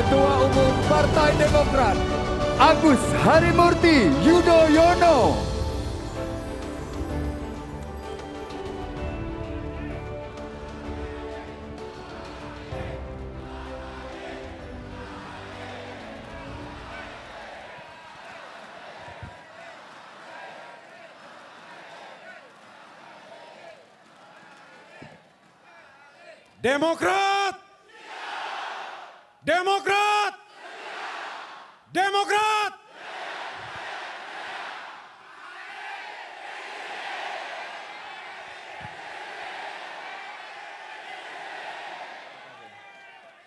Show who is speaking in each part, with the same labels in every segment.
Speaker 1: Ketua Umum Partai Demokrat, Agus Harimurti Yudhoyono.
Speaker 2: Demokrat! Demokrat! Demokrat!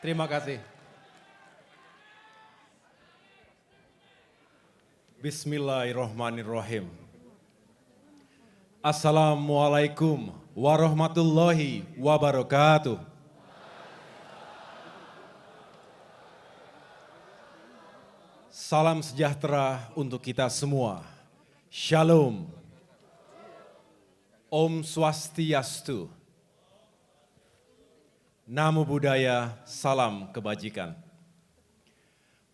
Speaker 2: Terima kasih. Bismillahirrahmanirrahim. Assalamualaikum warahmatullahi wabarakatuh. Salam sejahtera untuk kita semua. Shalom. Om Swastiastu. Namo Buddhaya, salam kebajikan.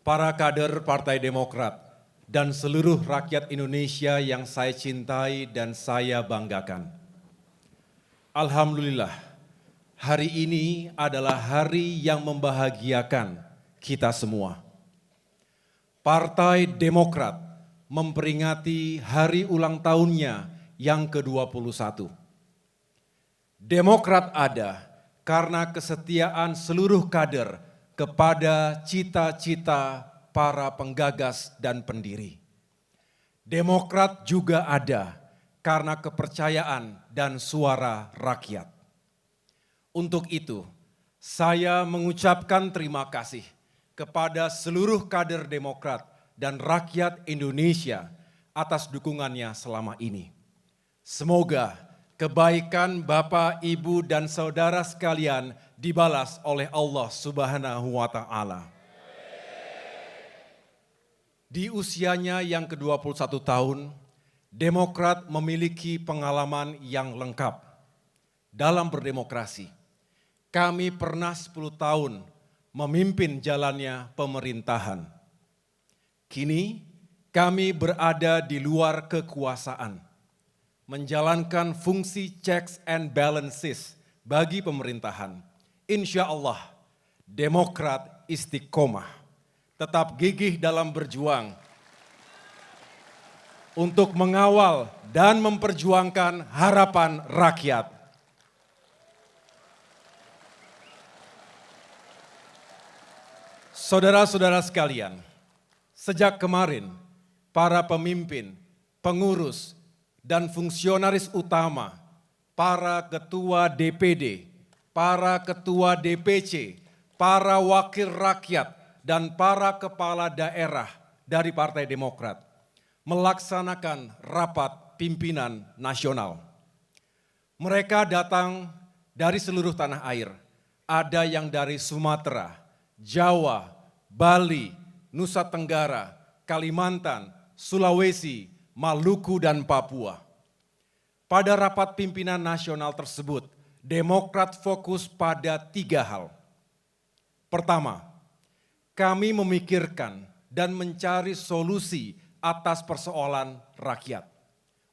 Speaker 2: Para kader Partai Demokrat dan seluruh rakyat Indonesia yang saya cintai dan saya banggakan. Alhamdulillah, hari ini adalah hari yang membahagiakan kita semua. Partai Demokrat memperingati hari ulang tahunnya yang ke-21. Demokrat ada karena kesetiaan seluruh kader kepada cita-cita para penggagas dan pendiri. Demokrat juga ada karena kepercayaan dan suara rakyat. Untuk itu, saya mengucapkan terima kasih kepada seluruh kader Demokrat dan rakyat Indonesia atas dukungannya selama ini. Semoga kebaikan Bapak, Ibu, dan saudara sekalian dibalas oleh Allah Subhanahu wa Ta'ala. Di usianya yang ke-21 tahun, Demokrat memiliki pengalaman yang lengkap dalam berdemokrasi. Kami pernah 10 tahun memimpin jalannya pemerintahan. Kini kami berada di luar kekuasaan, menjalankan fungsi checks and balances bagi pemerintahan. Insya Allah, Demokrat istiqomah, tetap gigih dalam berjuang untuk mengawal dan memperjuangkan harapan rakyat. Saudara-saudara sekalian, sejak kemarin para pemimpin, pengurus, dan fungsionaris utama, para ketua DPD, para ketua DPC, para wakil rakyat, dan para kepala daerah dari Partai Demokrat melaksanakan rapat pimpinan nasional. Mereka datang dari seluruh tanah air, ada yang dari Sumatera, Jawa, Bali, Nusa Tenggara, Kalimantan, Sulawesi, Maluku, dan Papua. Pada rapat pimpinan nasional tersebut, Demokrat fokus pada 3 hal. Pertama, kami memikirkan dan mencari solusi atas persoalan rakyat,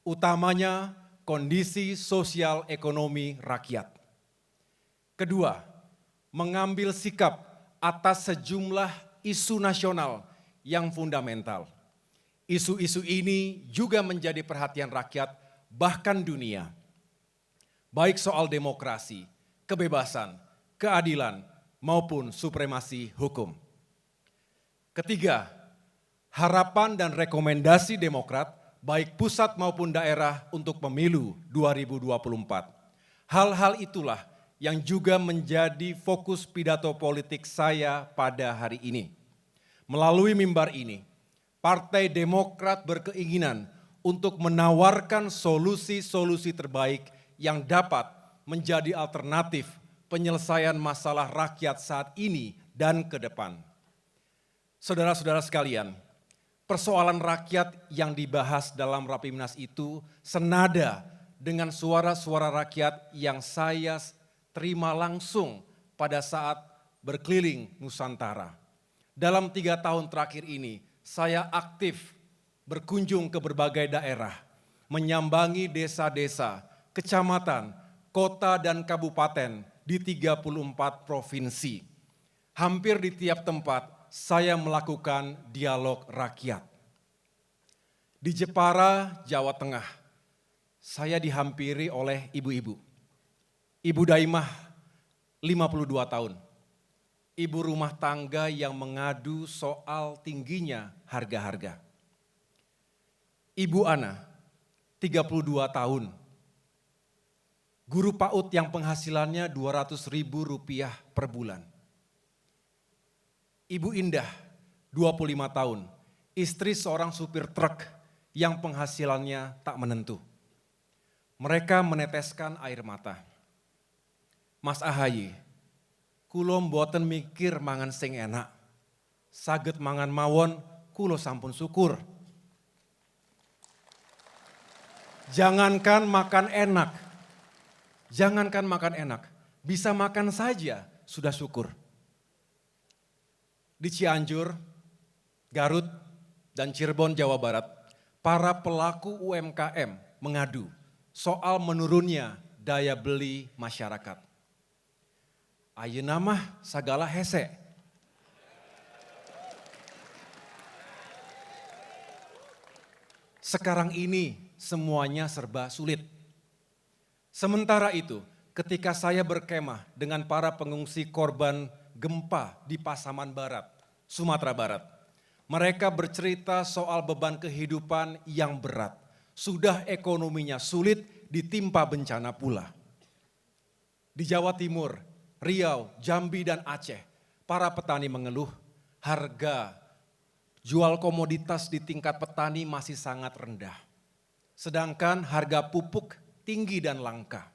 Speaker 2: utamanya kondisi sosial ekonomi rakyat. Kedua, mengambil sikap atas sejumlah isu nasional yang fundamental. Isu-isu ini juga menjadi perhatian rakyat bahkan dunia. Baik soal demokrasi, kebebasan, keadilan, maupun supremasi hukum. Ketiga, harapan dan rekomendasi Demokrat baik pusat maupun daerah untuk pemilu 2024. Hal-hal itulah yang juga menjadi fokus pidato politik saya pada hari ini. Melalui mimbar ini, Partai Demokrat berkeinginan untuk menawarkan solusi-solusi terbaik yang dapat menjadi alternatif penyelesaian masalah rakyat saat ini dan ke depan. Saudara-saudara sekalian, persoalan rakyat yang dibahas dalam Rapimnas itu senada dengan suara-suara rakyat yang saya terima langsung pada saat berkeliling Nusantara. Dalam 3 tahun terakhir ini, saya aktif berkunjung ke berbagai daerah, menyambangi desa-desa, kecamatan, kota dan kabupaten di 34 provinsi. Hampir di tiap tempat saya melakukan dialog rakyat. Di Jepara, Jawa Tengah, saya dihampiri oleh ibu-ibu. Ibu Daimah, 52 tahun. Ibu rumah tangga yang mengadu soal tingginya harga-harga. Ibu Ana, 32 tahun. Guru PAUD yang penghasilannya Rp200.000 per bulan. Ibu Indah, 25 tahun. Istri seorang supir truk yang penghasilannya tak menentu. Mereka meneteskan air mata. Mas Ahaye, kulo mboten mikir mangan sing enak. Saged mangan mawon, kulo sampun syukur. Jangankan makan enak, bisa makan saja sudah syukur. Di Cianjur, Garut, dan Cirebon, Jawa Barat, para pelaku UMKM mengadu soal menurunnya daya beli masyarakat. Ayeuna mah sagala hese. Sekarang ini semuanya serba sulit. Sementara itu, ketika saya berkemah dengan para pengungsi korban gempa di Pasaman Barat, Sumatera Barat, mereka bercerita soal beban kehidupan yang berat. Sudah ekonominya sulit, ditimpa bencana pula. Di Jawa Timur, Riau, Jambi, dan Aceh, para petani mengeluh harga jual komoditas di tingkat petani masih sangat rendah. Sedangkan harga pupuk tinggi dan langka,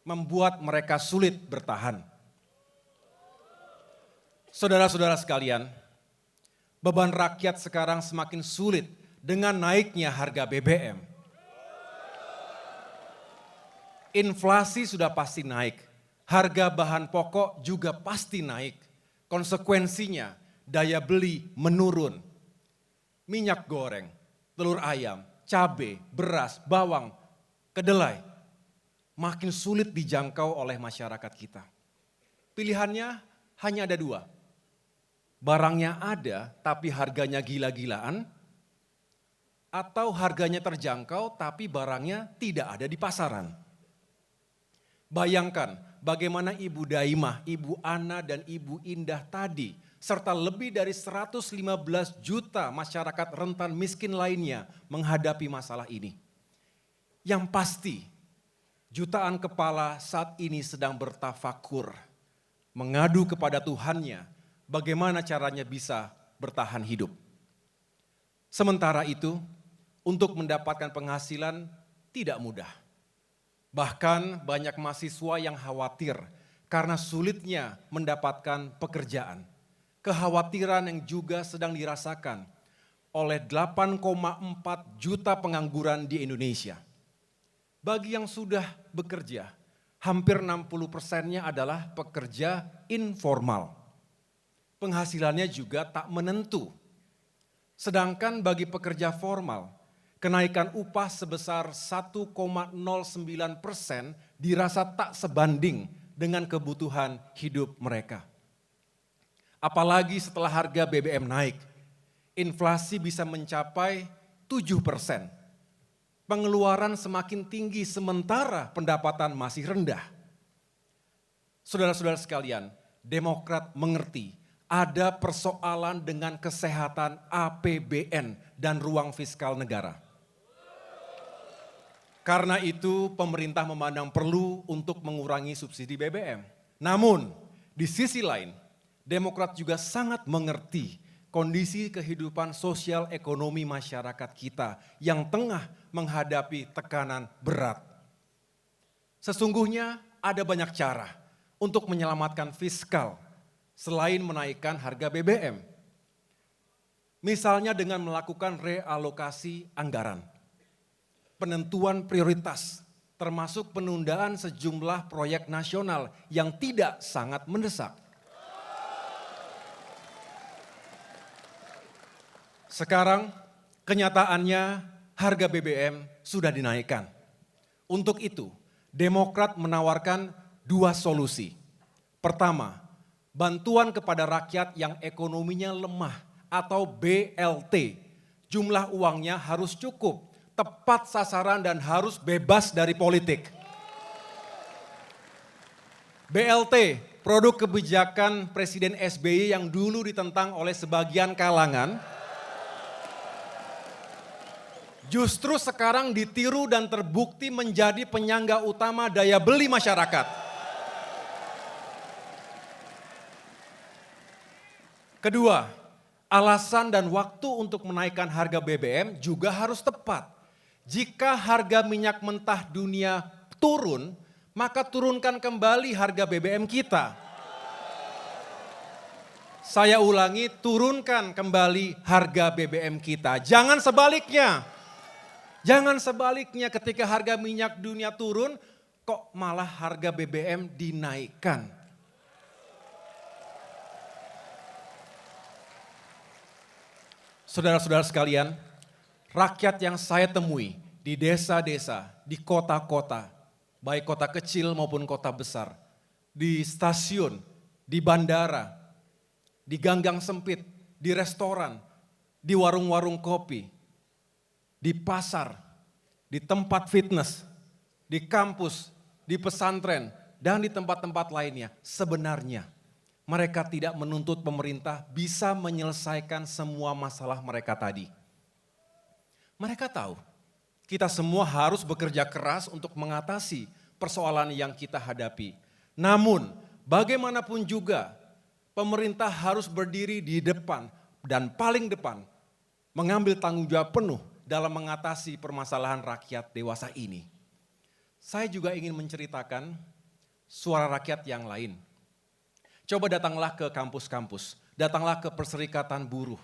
Speaker 2: membuat mereka sulit bertahan. Saudara-saudara sekalian, beban rakyat sekarang semakin sulit dengan naiknya harga BBM. Inflasi sudah pasti naik, harga bahan pokok juga pasti naik. Konsekuensinya daya beli menurun. Minyak goreng, telur ayam, cabai, beras, bawang, kedelai makin sulit dijangkau oleh masyarakat kita. Pilihannya hanya ada 2. Barangnya ada tapi harganya gila-gilaan, atau harganya terjangkau tapi barangnya tidak ada di pasaran. Bayangkan bagaimana Ibu Daimah, Ibu Ana, dan Ibu Indah tadi, serta lebih dari 115 juta masyarakat rentan miskin lainnya menghadapi masalah ini. Yang pasti, jutaan kepala saat ini sedang bertafakur, mengadu kepada Tuhannya bagaimana caranya bisa bertahan hidup. Sementara itu, untuk mendapatkan penghasilan tidak mudah. Bahkan banyak mahasiswa yang khawatir karena sulitnya mendapatkan pekerjaan. Kekhawatiran yang juga sedang dirasakan oleh 8,4 juta pengangguran di Indonesia. Bagi yang sudah bekerja, hampir 60%-nya adalah pekerja informal. Penghasilannya juga tak menentu. Sedangkan bagi pekerja formal, kenaikan upah sebesar 1,09% dirasa tak sebanding dengan kebutuhan hidup mereka. Apalagi setelah harga BBM naik, inflasi bisa mencapai 7%. Pengeluaran semakin tinggi sementara pendapatan masih rendah. Saudara-saudara sekalian, Demokrat mengerti ada persoalan dengan kesehatan APBN dan ruang fiskal negara. Karena itu pemerintah memandang perlu untuk mengurangi subsidi BBM. Namun di sisi lain, Demokrat juga sangat mengerti kondisi kehidupan sosial ekonomi masyarakat kita yang tengah menghadapi tekanan berat. Sesungguhnya ada banyak cara untuk menyelamatkan fiskal selain menaikkan harga BBM. Misalnya dengan melakukan realokasi anggaran, penentuan prioritas, termasuk penundaan sejumlah proyek nasional yang tidak sangat mendesak. Sekarang kenyataannya harga BBM sudah dinaikkan. Untuk itu, Demokrat menawarkan dua solusi. Pertama, bantuan kepada rakyat yang ekonominya lemah atau BLT. Jumlah uangnya harus cukup, tepat sasaran dan harus bebas dari politik. BLT, produk kebijakan Presiden SBY yang dulu ditentang oleh sebagian kalangan, justru sekarang ditiru dan terbukti menjadi penyangga utama daya beli masyarakat. Kedua, alasan dan waktu untuk menaikkan harga BBM juga harus tepat. Jika harga minyak mentah dunia turun, maka turunkan kembali harga BBM kita. Saya ulangi, turunkan kembali harga BBM kita. Jangan sebaliknya. Jangan sebaliknya ketika harga minyak dunia turun, kok malah harga BBM dinaikkan. Saudara-saudara sekalian, rakyat yang saya temui di desa-desa, di kota-kota, baik kota kecil maupun kota besar, di stasiun, di bandara, di ganggang sempit, di restoran, di warung-warung kopi, di pasar, di tempat fitness, di kampus, di pesantren, dan di tempat-tempat lainnya. Sebenarnya mereka tidak menuntut pemerintah bisa menyelesaikan semua masalah mereka tadi. Mereka tahu kita semua harus bekerja keras untuk mengatasi persoalan yang kita hadapi. Namun bagaimanapun juga pemerintah harus berdiri di depan dan paling depan mengambil tanggung jawab penuh dalam mengatasi permasalahan rakyat dewasa ini. Saya juga ingin menceritakan suara rakyat yang lain. Coba datanglah ke kampus-kampus, datanglah ke perserikatan buruh.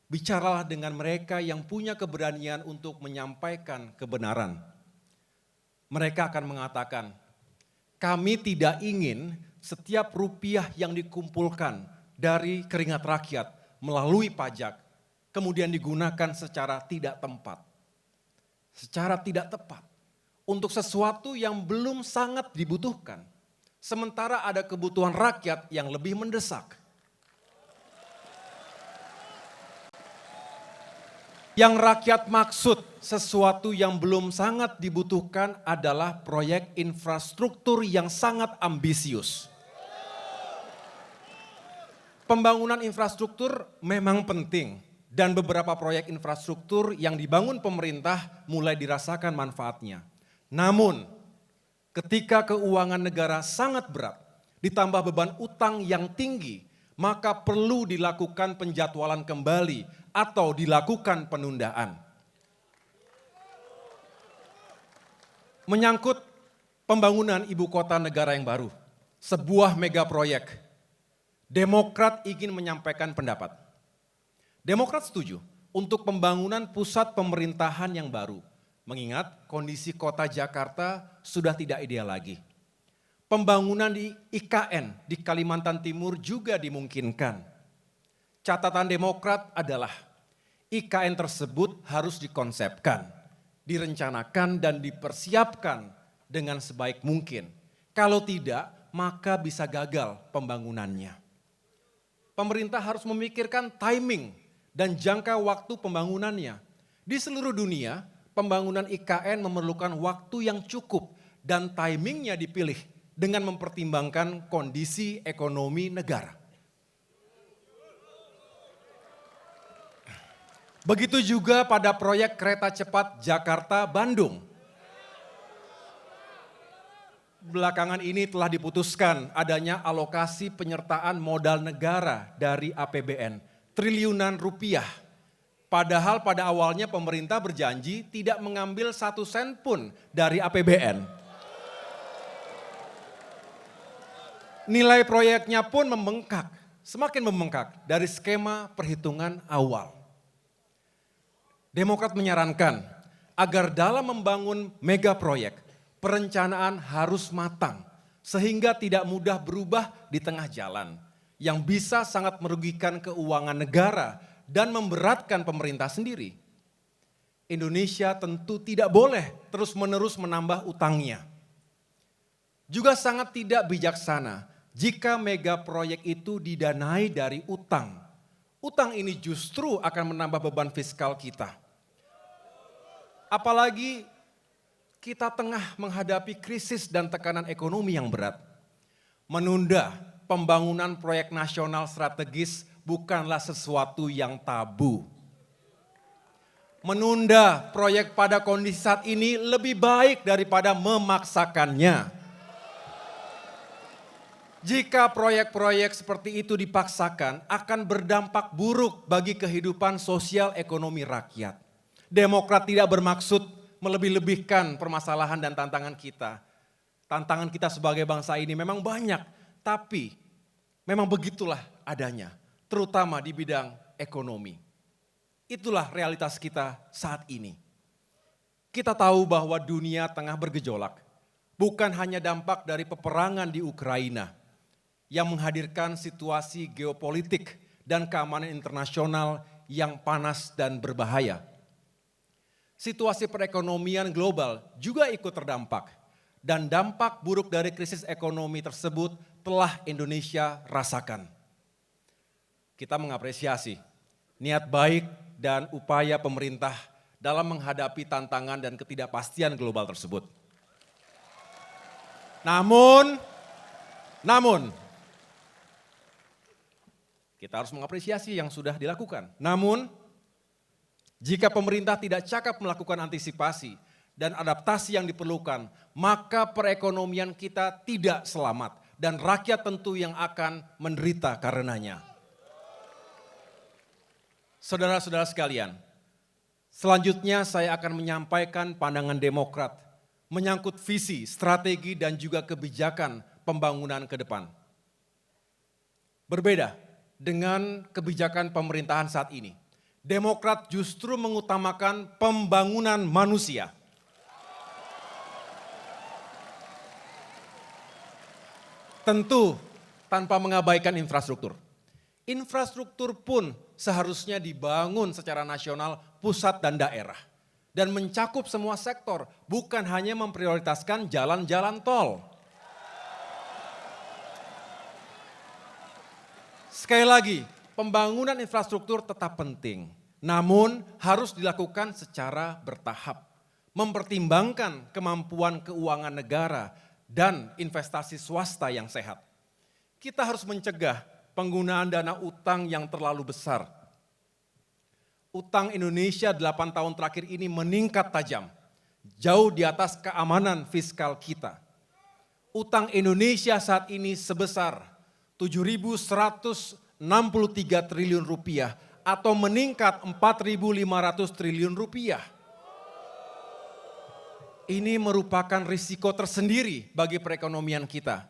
Speaker 2: Bicaralah dengan mereka yang punya keberanian untuk menyampaikan kebenaran. Mereka akan mengatakan, kami tidak ingin setiap rupiah yang dikumpulkan dari keringat rakyat melalui pajak, kemudian digunakan secara tidak tempat, secara tidak tepat, untuk sesuatu yang belum sangat dibutuhkan. Sementara ada kebutuhan rakyat yang lebih mendesak. Yang rakyat maksud sesuatu yang belum sangat dibutuhkan adalah proyek infrastruktur yang sangat ambisius. Pembangunan infrastruktur memang penting dan beberapa proyek infrastruktur yang dibangun pemerintah mulai dirasakan manfaatnya. Namun ketika keuangan negara sangat berat, ditambah beban utang yang tinggi, maka perlu dilakukan penjadwalan kembali atau dilakukan penundaan. Menyangkut pembangunan ibu kota negara yang baru, sebuah mega proyek, Demokrat ingin menyampaikan pendapat. Demokrat setuju untuk pembangunan pusat pemerintahan yang baru. Mengingat kondisi kota Jakarta sudah tidak ideal lagi. Pembangunan di IKN di Kalimantan Timur juga dimungkinkan. Catatan Demokrat adalah IKN tersebut harus dikonsepkan, direncanakan dan dipersiapkan dengan sebaik mungkin. Kalau tidak, maka bisa gagal pembangunannya. Pemerintah harus memikirkan timing dan jangka waktu pembangunannya. Di seluruh dunia, pembangunan IKN memerlukan waktu yang cukup dan timingnya dipilih dengan mempertimbangkan kondisi ekonomi negara. Begitu juga pada proyek kereta cepat Jakarta-Bandung. Belakangan ini telah diputuskan adanya alokasi penyertaan modal negara dari APBN, triliunan rupiah. Padahal pada awalnya pemerintah berjanji tidak mengambil 1 sen pun dari APBN. Nilai proyeknya pun membengkak, semakin membengkak dari skema perhitungan awal. Demokrat menyarankan agar dalam membangun mega proyek, perencanaan harus matang sehingga tidak mudah berubah di tengah jalan yang bisa sangat merugikan keuangan negara dan memberatkan pemerintah sendiri. Indonesia tentu tidak boleh terus-menerus menambah utangnya. Juga sangat tidak bijaksana jika mega proyek itu didanai dari utang. Utang ini justru akan menambah beban fiskal kita. Apalagi kita tengah menghadapi krisis dan tekanan ekonomi yang berat. Menunda pembangunan proyek nasional strategis bukanlah sesuatu yang tabu. Menunda proyek pada kondisi saat ini lebih baik daripada memaksakannya. Jika proyek-proyek seperti itu dipaksakan, akan berdampak buruk bagi kehidupan sosial ekonomi rakyat. Demokrat tidak bermaksud melebih-lebihkan permasalahan dan tantangan kita. Tantangan kita sebagai bangsa ini memang banyak, tapi memang begitulah adanya, terutama di bidang ekonomi. Itulah realitas kita saat ini. Kita tahu bahwa dunia tengah bergejolak, bukan hanya dampak dari peperangan di Ukraina yang menghadirkan situasi geopolitik dan keamanan internasional yang panas dan berbahaya. Situasi perekonomian global juga ikut terdampak, dan dampak buruk dari krisis ekonomi tersebut telah Indonesia rasakan. Kita mengapresiasi niat baik dan upaya pemerintah dalam menghadapi tantangan dan ketidakpastian global tersebut. Namun, kita harus mengapresiasi yang sudah dilakukan. Namun, jika pemerintah tidak cakap melakukan antisipasi dan adaptasi yang diperlukan, maka perekonomian kita tidak selamat dan rakyat tentu yang akan menderita karenanya. Saudara-saudara sekalian, selanjutnya saya akan menyampaikan pandangan Demokrat menyangkut visi, strategi, dan juga kebijakan pembangunan ke depan. Berbeda dengan kebijakan pemerintahan saat ini, Demokrat justru mengutamakan pembangunan manusia. Tentu tanpa mengabaikan infrastruktur. Infrastruktur pun seharusnya dibangun secara nasional, pusat dan daerah. Dan mencakup semua sektor, bukan hanya memprioritaskan jalan-jalan tol. Sekali lagi, pembangunan infrastruktur tetap penting, namun harus dilakukan secara bertahap. Mempertimbangkan kemampuan keuangan negara dan investasi swasta yang sehat. Kita harus mencegah penggunaan dana utang yang terlalu besar. Utang Indonesia 8 tahun terakhir ini meningkat tajam, jauh di atas keamanan fiskal kita. Utang Indonesia saat ini sebesar 7.163 triliun rupiah atau meningkat 4.500 triliun rupiah. Ini merupakan risiko tersendiri bagi perekonomian kita.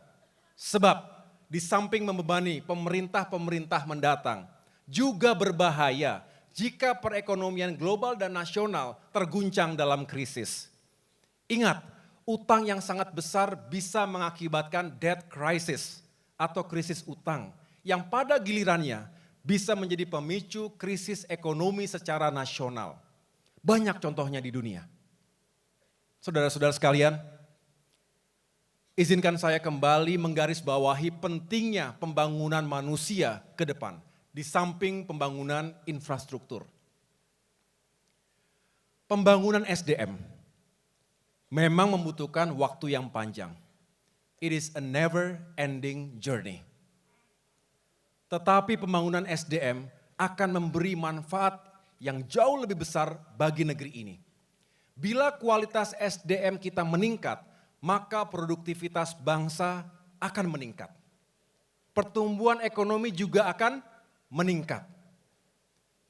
Speaker 2: Sebab di samping membebani pemerintah-pemerintah mendatang, juga berbahaya jika perekonomian global dan nasional terguncang dalam krisis. Ingat, utang yang sangat besar bisa mengakibatkan debt crisis atau krisis utang, yang pada gilirannya bisa menjadi pemicu krisis ekonomi secara nasional. Banyak contohnya di dunia. Saudara-saudara sekalian, izinkan saya kembali menggarisbawahi pentingnya pembangunan manusia ke depan, di samping pembangunan infrastruktur. Pembangunan SDM memang membutuhkan waktu yang panjang. It is a never-ending journey. Tetapi pembangunan SDM akan memberi manfaat yang jauh lebih besar bagi negeri ini. Bila kualitas SDM kita meningkat, maka produktivitas bangsa akan meningkat. Pertumbuhan ekonomi juga akan meningkat.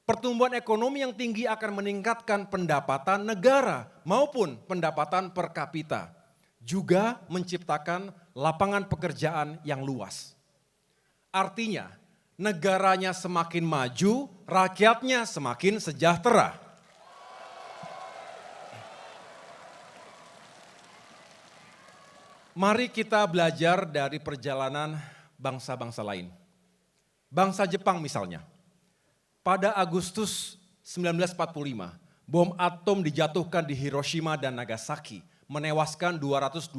Speaker 2: Pertumbuhan ekonomi yang tinggi akan meningkatkan pendapatan negara maupun pendapatan per kapita. Juga menciptakan lapangan pekerjaan yang luas. Artinya, negaranya semakin maju, rakyatnya semakin sejahtera. Mari kita belajar dari perjalanan bangsa-bangsa lain. Bangsa Jepang misalnya, Pada Agustus 1945, bom atom dijatuhkan di Hiroshima dan Nagasaki, menewaskan 220.000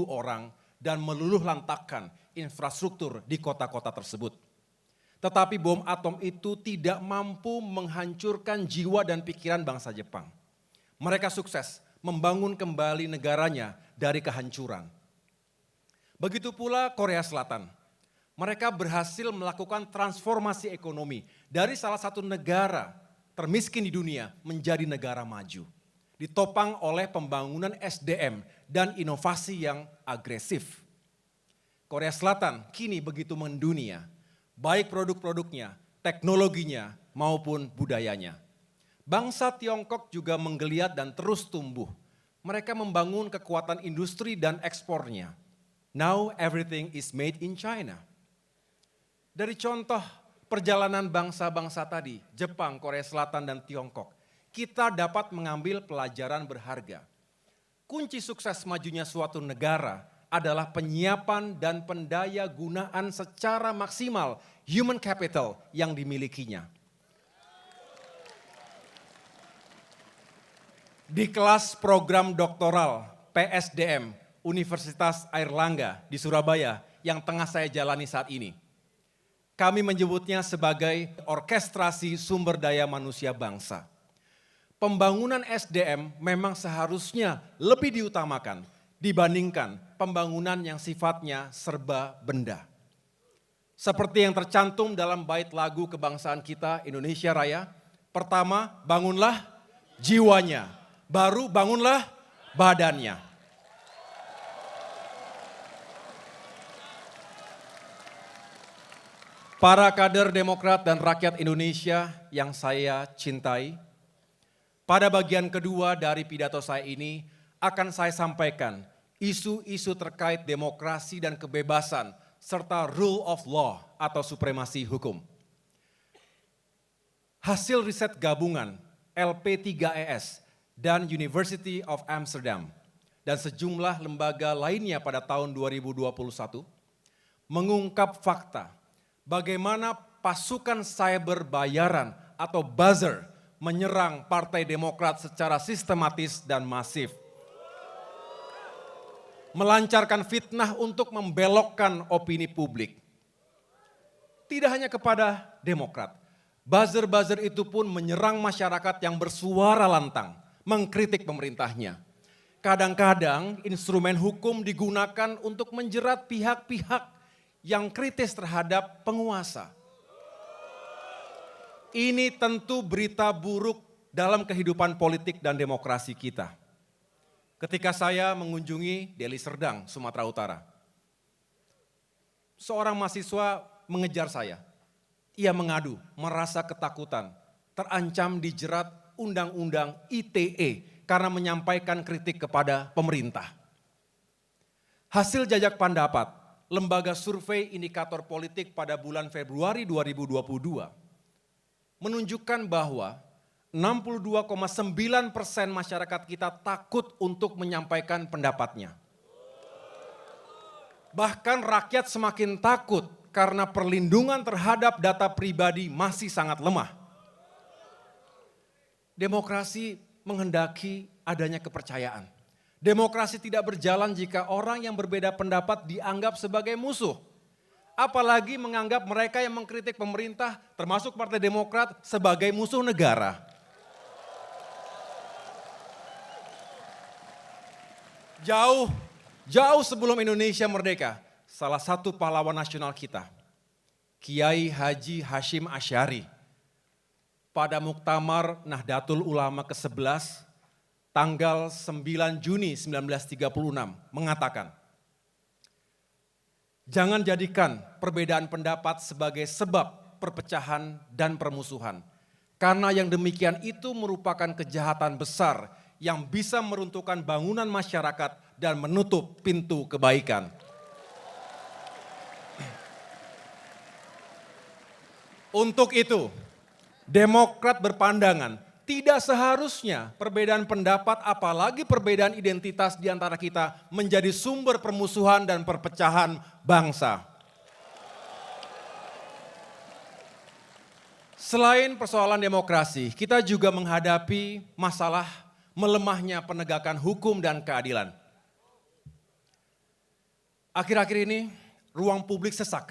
Speaker 2: orang dan meluluh lantakkan infrastruktur di kota-kota tersebut. Tetapi bom atom itu tidak mampu menghancurkan jiwa dan pikiran bangsa Jepang. Mereka sukses membangun kembali negaranya dari kehancuran. Begitu pula Korea Selatan. Mereka berhasil melakukan transformasi ekonomi dari salah satu negara termiskin di dunia menjadi negara maju. Ditopang oleh pembangunan SDM dan inovasi yang agresif. Korea Selatan kini begitu mendunia, baik produk-produknya, teknologinya maupun budayanya. Bangsa Tiongkok juga menggeliat dan terus tumbuh. Mereka membangun kekuatan industri dan ekspornya. Now everything is made in China. Dari contoh perjalanan bangsa-bangsa tadi, Jepang, Korea Selatan, dan Tiongkok, kita dapat mengambil pelajaran berharga. Kunci sukses majunya suatu negara adalah penyiapan dan pendaya gunaan secara maksimal human capital yang dimilikinya. Di kelas program doktoral PSDM Universitas Airlangga di Surabaya yang tengah saya jalani saat ini, kami menyebutnya sebagai orkestrasi sumber daya manusia bangsa. Pembangunan SDM memang seharusnya lebih diutamakan dibandingkan pembangunan yang sifatnya serba benda. Seperti yang tercantum dalam bait lagu kebangsaan kita Indonesia Raya, pertama bangunlah jiwanya, baru bangunlah badannya. Para kader Demokrat dan rakyat Indonesia yang saya cintai, pada bagian kedua dari pidato saya ini akan saya sampaikan isu-isu terkait demokrasi dan kebebasan serta rule of law atau supremasi hukum. Hasil riset gabungan LP3ES dan University of Amsterdam dan sejumlah lembaga lainnya pada tahun 2021 mengungkap fakta bagaimana pasukan cyber bayaran atau buzzer menyerang Partai Demokrat secara sistematis dan masif. Melancarkan fitnah untuk membelokkan opini publik. Tidak hanya kepada Demokrat, buzzer-buzzer itu pun menyerang masyarakat yang bersuara lantang, mengkritik pemerintahnya. Kadang-kadang instrumen hukum digunakan untuk menjerat pihak-pihak yang kritis terhadap penguasa. Ini tentu berita buruk dalam kehidupan politik dan demokrasi kita. Ketika saya mengunjungi Deli Serdang, Sumatera Utara, seorang mahasiswa mengejar saya. Ia mengadu, merasa ketakutan, terancam dijerat Undang-Undang ITE karena menyampaikan kritik kepada pemerintah. Hasil jajak pendapat Lembaga Survei Indikator Politik pada bulan Februari 2022 menunjukkan bahwa 62,9% masyarakat kita takut untuk menyampaikan pendapatnya. Bahkan rakyat semakin takut karena perlindungan terhadap data pribadi masih sangat lemah. Demokrasi menghendaki adanya kepercayaan. Demokrasi tidak berjalan jika orang yang berbeda pendapat dianggap sebagai musuh. Apalagi menganggap mereka yang mengkritik pemerintah, termasuk Partai Demokrat, sebagai musuh negara. Jauh sebelum Indonesia merdeka, salah satu pahlawan nasional kita, Kiai Haji Hashim Asy'ari, pada Muktamar Nahdlatul Ulama ke-11, tanggal 9 Juni 1936 mengatakan, jangan jadikan perbedaan pendapat sebagai sebab perpecahan dan permusuhan. Karena yang demikian itu merupakan kejahatan besar yang bisa meruntuhkan bangunan masyarakat dan menutup pintu kebaikan. Untuk itu, Demokrat berpandangan tidak seharusnya perbedaan pendapat apalagi perbedaan identitas di antara kita menjadi sumber permusuhan dan perpecahan bangsa. Selain persoalan demokrasi, kita juga menghadapi masalah melemahnya penegakan hukum dan keadilan. Akhir-akhir ini, ruang publik sesak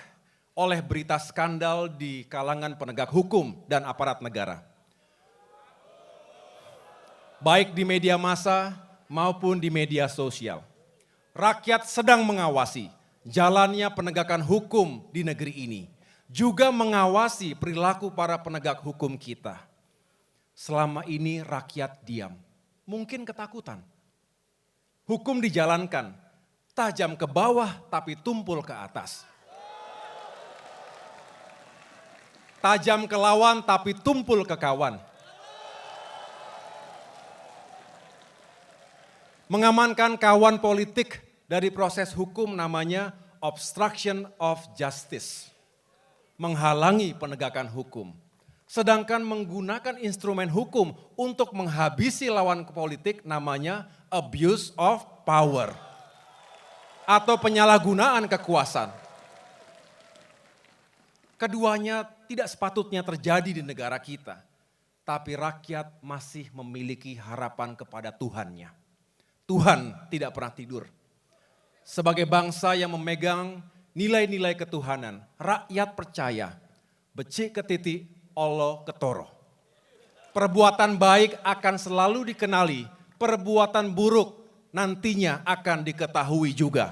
Speaker 2: oleh berita skandal di kalangan penegak hukum dan aparat negara. Baik di media massa maupun di media sosial. Rakyat sedang mengawasi jalannya penegakan hukum di negeri ini. Juga mengawasi perilaku para penegak hukum kita. Selama ini rakyat diam, mungkin ketakutan. Hukum dijalankan, tajam ke bawah tapi tumpul ke atas. Tajam ke lawan tapi tumpul ke kawan. Mengamankan kawan politik dari proses hukum namanya obstruction of justice. Menghalangi penegakan hukum. Sedangkan menggunakan instrumen hukum untuk menghabisi lawan politik namanya abuse of power. Atau penyalahgunaan kekuasaan. Keduanya tidak sepatutnya terjadi di negara kita. Tapi rakyat masih memiliki harapan kepada Tuhannya. Tuhan tidak pernah tidur. Sebagai bangsa yang memegang nilai-nilai ketuhanan, rakyat percaya, becik ke titik, Allah ketoro. Perbuatan baik akan selalu dikenali, perbuatan buruk nantinya akan diketahui juga.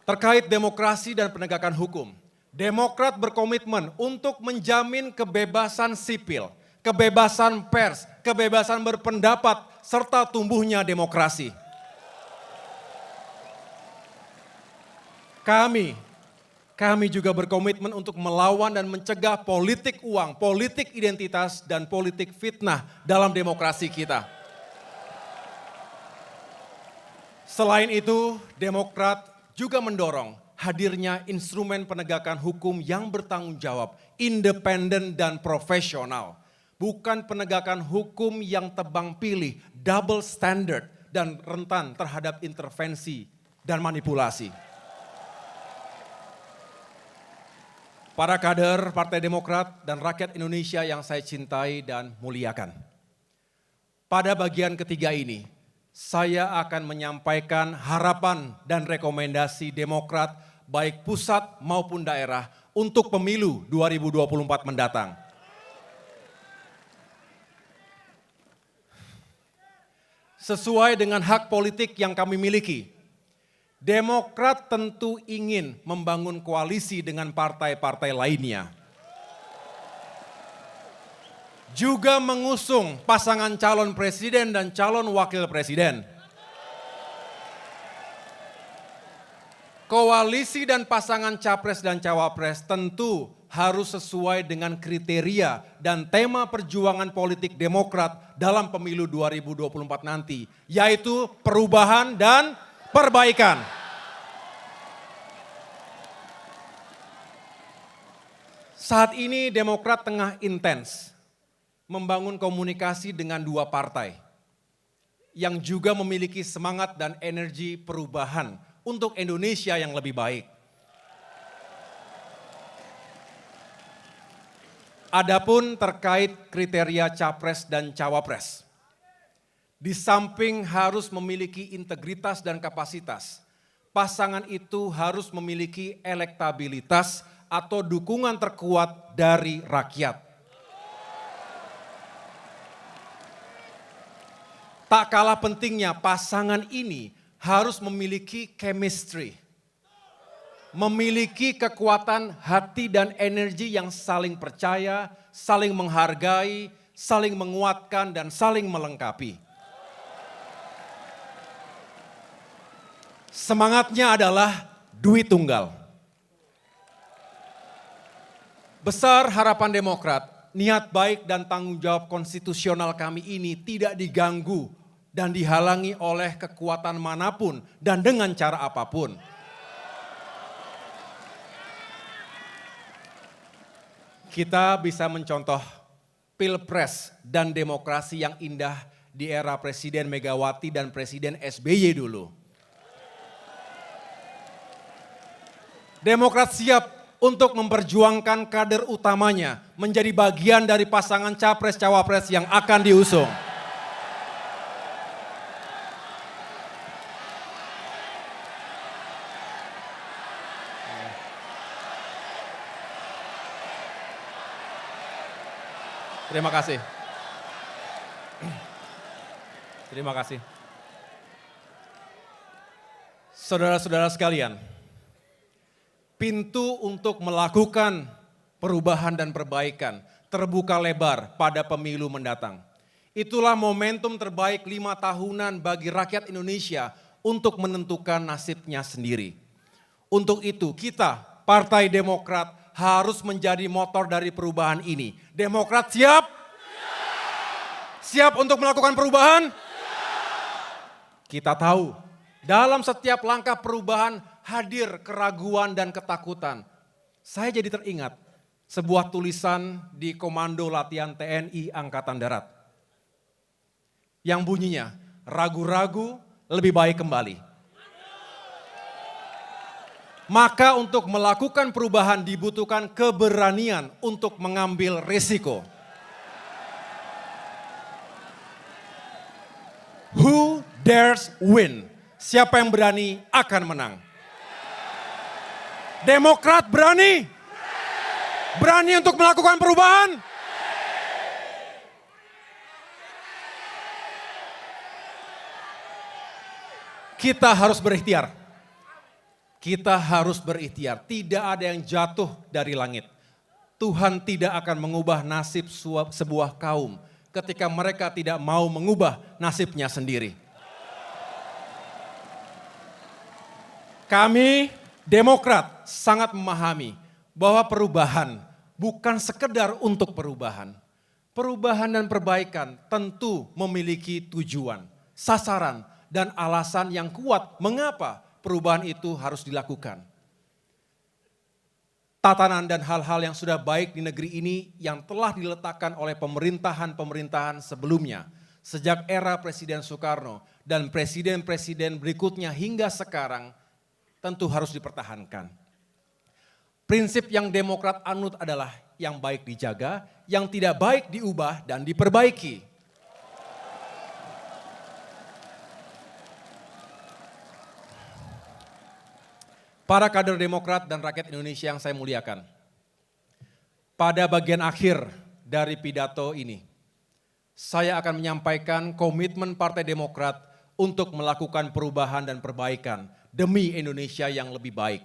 Speaker 2: Terkait demokrasi dan penegakan hukum, Demokrat berkomitmen untuk menjamin kebebasan sipil, kebebasan pers, kebebasan berpendapat, serta tumbuhnya demokrasi. Kami juga berkomitmen untuk melawan dan mencegah politik uang, politik identitas, dan politik fitnah dalam demokrasi kita. Selain itu, Demokrat juga mendorong hadirnya instrumen penegakan hukum yang bertanggung jawab, independen dan profesional. Bukan penegakan hukum yang tebang pilih, double standard, dan rentan terhadap intervensi dan manipulasi. Para kader Partai Demokrat dan rakyat Indonesia yang saya cintai dan muliakan. Pada bagian ketiga ini, saya akan menyampaikan harapan dan rekomendasi Demokrat baik pusat maupun daerah untuk pemilu 2024 mendatang. Sesuai dengan hak politik yang kami miliki, Demokrat tentu ingin membangun koalisi dengan partai-partai lainnya. Juga mengusung pasangan calon presiden dan calon wakil presiden. Koalisi dan pasangan capres dan cawapres tentu harus sesuai dengan kriteria dan tema perjuangan politik Demokrat dalam pemilu 2024 nanti, yaitu perubahan dan perbaikan. Saat ini Demokrat tengah intens membangun komunikasi dengan dua partai yang juga memiliki semangat dan energi perubahan untuk Indonesia yang lebih baik. Adapun terkait kriteria capres dan cawapres, di samping harus memiliki integritas dan kapasitas, pasangan itu harus memiliki elektabilitas atau dukungan terkuat dari rakyat. Tak kalah pentingnya pasangan ini harus memiliki chemistry, memiliki kekuatan hati dan energi yang saling percaya, saling menghargai, saling menguatkan, dan saling melengkapi. Semangatnya adalah duit tunggal. Besar harapan Demokrat, niat baik dan tanggung jawab konstitusional kami ini tidak diganggu dan dihalangi oleh kekuatan manapun dan dengan cara apapun. Kita bisa mencontoh Pilpres dan demokrasi yang indah di era Presiden Megawati dan Presiden SBY dulu. Demokrat siap untuk memperjuangkan kader utamanya menjadi bagian dari pasangan capres-cawapres yang akan diusung. Terima kasih. Terima kasih. Saudara-saudara sekalian, pintu untuk melakukan perubahan dan perbaikan terbuka lebar pada pemilu mendatang. Itulah momentum terbaik 5 tahunan bagi rakyat Indonesia untuk menentukan nasibnya sendiri. Untuk itu kita, Partai Demokrat, harus menjadi motor dari perubahan ini. Demokrat siap? Siap untuk melakukan perubahan? Kita tahu, dalam setiap langkah perubahan hadir keraguan dan ketakutan. Saya jadi teringat sebuah tulisan di Komando Latihan TNI Angkatan Darat. Yang bunyinya, ragu-ragu lebih baik kembali. Maka untuk melakukan perubahan dibutuhkan keberanian untuk mengambil risiko. Who dares win? Siapa yang berani akan menang. Demokrat berani? Berani untuk melakukan perubahan? Kita harus berikhtiar. Kita harus berikhtiar. Tidak ada yang jatuh dari langit. Tuhan tidak akan mengubah nasib sebuah kaum ketika mereka tidak mau mengubah nasibnya sendiri. Kami Demokrat sangat memahami bahwa perubahan bukan sekedar untuk perubahan. Perubahan dan perbaikan tentu memiliki tujuan, sasaran, dan alasan yang kuat mengapa perubahan itu harus dilakukan. Tatanan dan hal-hal yang sudah baik di negeri ini yang telah diletakkan oleh pemerintahan-pemerintahan sebelumnya, sejak era Presiden Soekarno dan presiden-presiden berikutnya hingga sekarang, tentu harus dipertahankan. Prinsip yang Demokrat anut adalah yang baik dijaga, yang tidak baik diubah dan diperbaiki. Para kader Demokrat dan rakyat Indonesia yang saya muliakan, pada bagian akhir dari pidato ini, saya akan menyampaikan komitmen Partai Demokrat untuk melakukan perubahan dan perbaikan demi Indonesia yang lebih baik.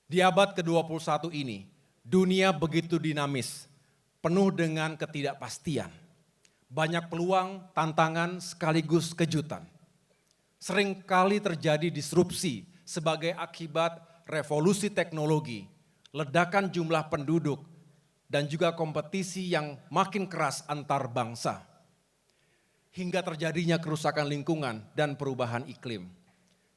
Speaker 2: Di abad ke-21 ini, dunia begitu dinamis, penuh dengan ketidakpastian. Banyak peluang, tantangan, sekaligus kejutan. Seringkali terjadi disrupsi sebagai akibat revolusi teknologi, ledakan jumlah penduduk, dan juga kompetisi yang makin keras antar bangsa. Hingga terjadinya kerusakan lingkungan dan perubahan iklim.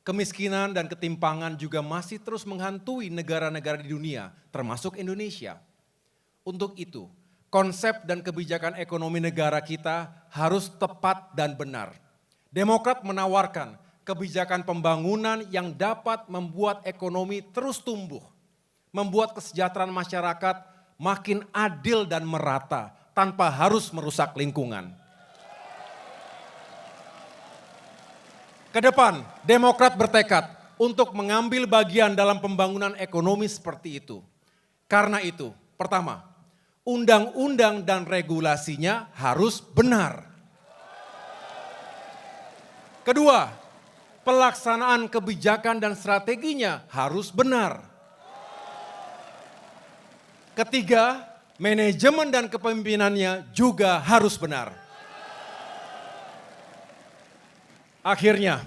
Speaker 2: Kemiskinan dan ketimpangan juga masih terus menghantui negara-negara di dunia, termasuk Indonesia. Untuk itu, konsep dan kebijakan ekonomi negara kita harus tepat dan benar. Demokrat menawarkan kebijakan pembangunan yang dapat membuat ekonomi terus tumbuh, membuat kesejahteraan masyarakat makin adil dan merata tanpa harus merusak lingkungan. Kedepan, Demokrat bertekad untuk mengambil bagian dalam pembangunan ekonomi seperti itu. Karena itu, pertama, undang-undang dan regulasinya harus benar. Kedua, pelaksanaan kebijakan dan strateginya harus benar. Ketiga, manajemen dan kepemimpinannya juga harus benar. Akhirnya,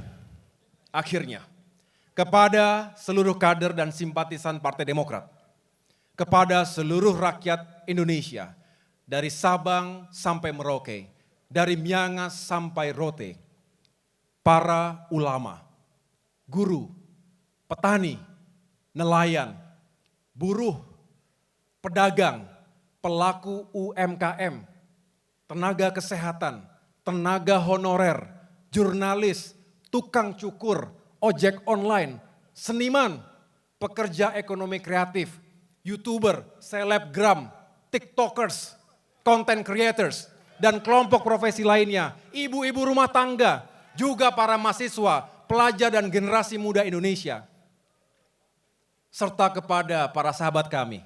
Speaker 2: kepada seluruh kader dan simpatisan Partai Demokrat, kepada seluruh rakyat Indonesia, dari Sabang sampai Merauke, dari Miangas sampai Rote, para ulama, guru, petani, nelayan, buruh, pedagang, pelaku UMKM, tenaga kesehatan, tenaga honorer, jurnalis, tukang cukur, ojek online, seniman, pekerja ekonomi kreatif, YouTuber, selebgram, TikTokers, content creators, dan kelompok profesi lainnya, ibu-ibu rumah tangga, juga para mahasiswa, pelajar dan generasi muda Indonesia, serta kepada para sahabat kami,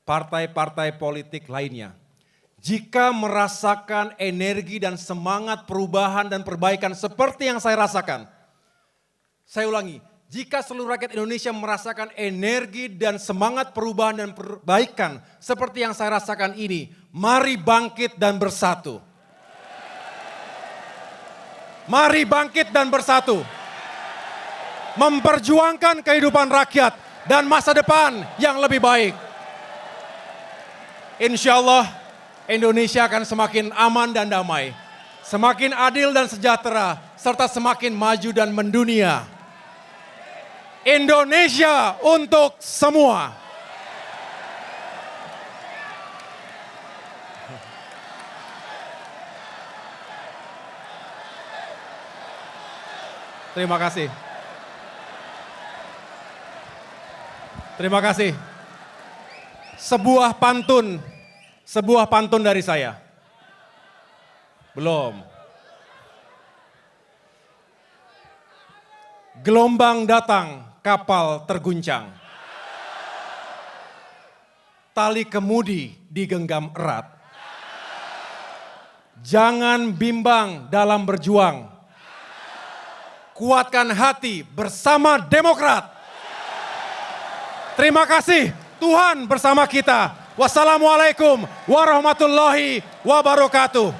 Speaker 2: partai-partai politik lainnya. Jika merasakan energi dan semangat perubahan dan perbaikan seperti yang saya rasakan, saya ulangi, jika seluruh rakyat Indonesia merasakan energi dan semangat perubahan dan perbaikan seperti yang saya rasakan ini, mari bangkit dan bersatu. Mari bangkit dan bersatu. Memperjuangkan kehidupan rakyat dan masa depan yang lebih baik. Insya Allah Indonesia akan semakin aman dan damai, semakin adil dan sejahtera, serta semakin maju dan mendunia. Indonesia untuk semua. Terima kasih. Terima kasih. Sebuah pantun dari saya. Belum. Gelombang datang, kapal terguncang. Tali kemudi digenggam erat. Jangan bimbang dalam berjuang. Kuatkan hati bersama Demokrat. Terima kasih, Tuhan bersama kita. Wassalamualaikum warahmatullahi wabarakatuh.